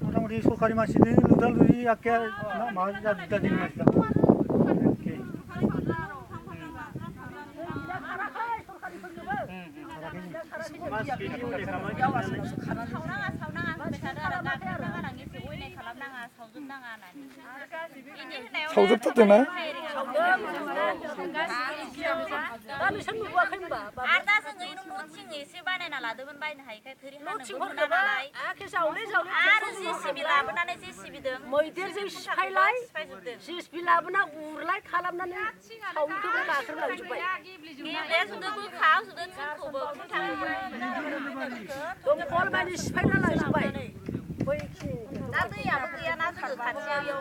मोटामुटी सरकारि मानसिनि लुदा लुयि आखे माबा जादों मानसिफ्रा सावजोबथारदोंना एसे बानायना लादोंमोन बायनो हायैखाय थोरि हानोबो मोना नालाय आरो जेसिबि लाबोनानै जेसिबिदों मैदेरजों सिफायलाय जेसिबि लाबोना उरलाय खालामनानै सावनिखौबो गाख्रेबलांजोब्बाय गेब्लेजोबदों बोखाजोबदों जोंखौबो दंखल मानि सिफायना लांजोब्बाय दा दैयाबो गैयाना जोङो खाथियाव